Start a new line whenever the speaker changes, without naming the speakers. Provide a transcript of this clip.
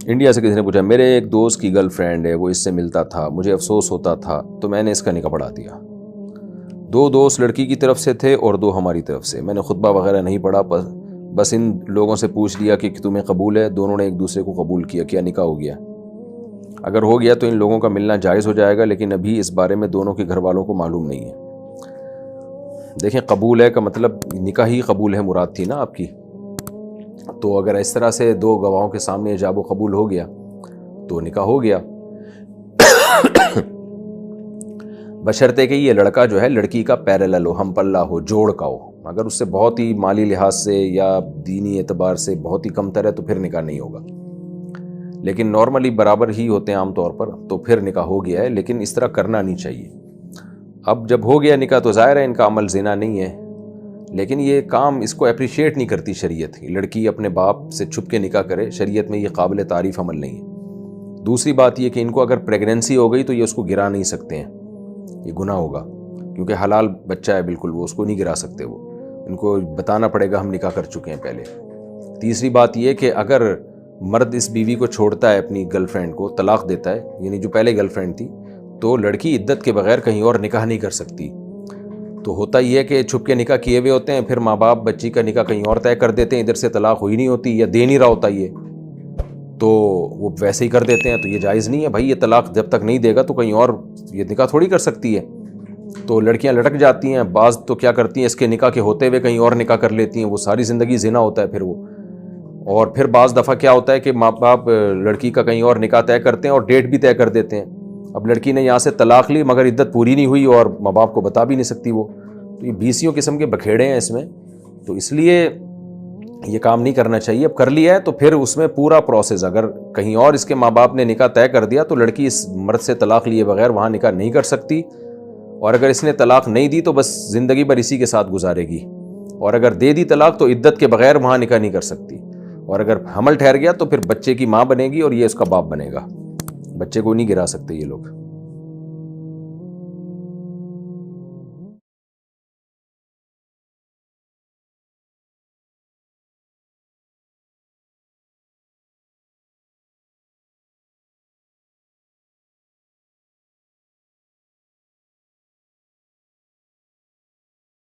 India سے کسی نے پوچھا میرے ایک دوست کی گرل فرینڈ ہے، وہ اس سے ملتا تھا، مجھے افسوس ہوتا تھا تو میں نے اس کا نکاح پڑھا دیا۔ 2 دوست لڑکی کی طرف سے تھے اور 2 ہماری طرف سے۔ میں نے خطبہ وغیرہ نہیں پڑھا، بس ان لوگوں سے پوچھ لیا کہ تمہیں قبول ہے؟ دونوں نے ایک دوسرے کو قبول کیا۔ کیا نکاح ہو گیا؟ اگر ہو گیا تو ان لوگوں کا ملنا جائز ہو جائے گا، لیکن ابھی اس بارے میں دونوں کے گھر والوں کو معلوم نہیں ہے۔ دیکھیں، قبول ہے کا مطلب نکاح ہی قبول ہے مراد تھی نا آپ کی، تو اگر اس طرح سے 2 گواہوں کے سامنے ایجاب و قبول ہو گیا تو نکاح ہو گیا، بشرطے کہ یہ لڑکا جو ہے لڑکی کا پیرالل ہو، ہم پلہ ہو، جوڑ کا ہو۔ اگر اس سے بہت ہی مالی لحاظ سے یا دینی اعتبار سے بہت ہی کم تر ہے تو پھر نکاح نہیں ہوگا، لیکن نارملی برابر ہی ہوتے ہیں عام طور پر، تو پھر نکاح ہو گیا ہے، لیکن اس طرح کرنا نہیں چاہیے۔ اب جب ہو گیا نکاح تو ظاہر ہے ان کا عمل زنا نہیں ہے، لیکن یہ کام اس کو اپریشیٹ نہیں کرتی شریعت۔ لڑکی اپنے باپ سے چھپ کے نکاح کرے، شریعت میں یہ قابل تعریف عمل نہیں ہے۔ دوسری بات یہ کہ ان کو اگر پریگننسی ہو گئی تو یہ اس کو گرا نہیں سکتے ہیں، یہ گناہ ہوگا، کیونکہ حلال بچہ ہے بالکل، وہ اس کو نہیں گرا سکتے، وہ ان کو بتانا پڑے گا ہم نکاح کر چکے ہیں پہلے۔ تیسری بات یہ کہ اگر مرد اس بیوی کو چھوڑتا ہے، اپنی گرل فرینڈ کو طلاق دیتا ہے، یعنی جو پہلے گرل فرینڈ تھی، تو لڑکی عدت کے بغیر کہیں اور نکاح نہیں کر سکتی۔ تو ہوتا یہ ہے کہ چھپ کے نکاح کیے ہوئے ہوتے ہیں، پھر ماں باپ بچی کا نکاح کہیں اور طے کر دیتے ہیں، ادھر سے طلاق ہوئی نہیں ہوتی یا دے نہیں رہا ہوتا یہ، تو وہ ویسے ہی کر دیتے ہیں، تو یہ جائز نہیں ہے بھائی۔ یہ طلاق جب تک نہیں دے گا تو کہیں اور یہ نکاح تھوڑی کر سکتی ہے، تو لڑکیاں لٹک جاتی ہیں۔ بعض تو کیا کرتی ہیں، اس کے نکاح کے ہوتے ہوئے کہیں اور نکاح کر لیتی ہیں، وہ ساری زندگی زنا ہوتا ہے پھر وہ۔ اور پھر بعض دفعہ کیا ہوتا ہے کہ ماں باپ لڑکی کا کہیں اور نکاح طے کرتے ہیں اور ڈیٹ بھی طے کر دیتے ہیں۔ اب لڑکی نے یہاں سے طلاق لی مگر عدت پوری نہیں ہوئی اور ماں باپ کو بتا بھی نہیں سکتی وہ، تو یہ 20 قسم کے بکھیڑے ہیں اس میں، تو اس لیے یہ کام نہیں کرنا چاہیے۔ اب کر لیا ہے تو پھر اس میں پورا پروسیس، اگر کہیں اور اس کے ماں باپ نے نکاح طے کر دیا تو لڑکی اس مرد سے طلاق لیے بغیر وہاں نکاح نہیں کر سکتی، اور اگر اس نے طلاق نہیں دی تو بس زندگی بھر اسی کے ساتھ گزارے گی، اور اگر دے دی طلاق تو عدت کے بغیر وہاں نکاح نہیں کر سکتی، اور اگر حمل ٹھہر گیا تو پھر بچے کی ماں بنے گی اور یہ اس کا باپ بنے گا۔ بچے کو نہیں گرا سکتے یہ لوگ۔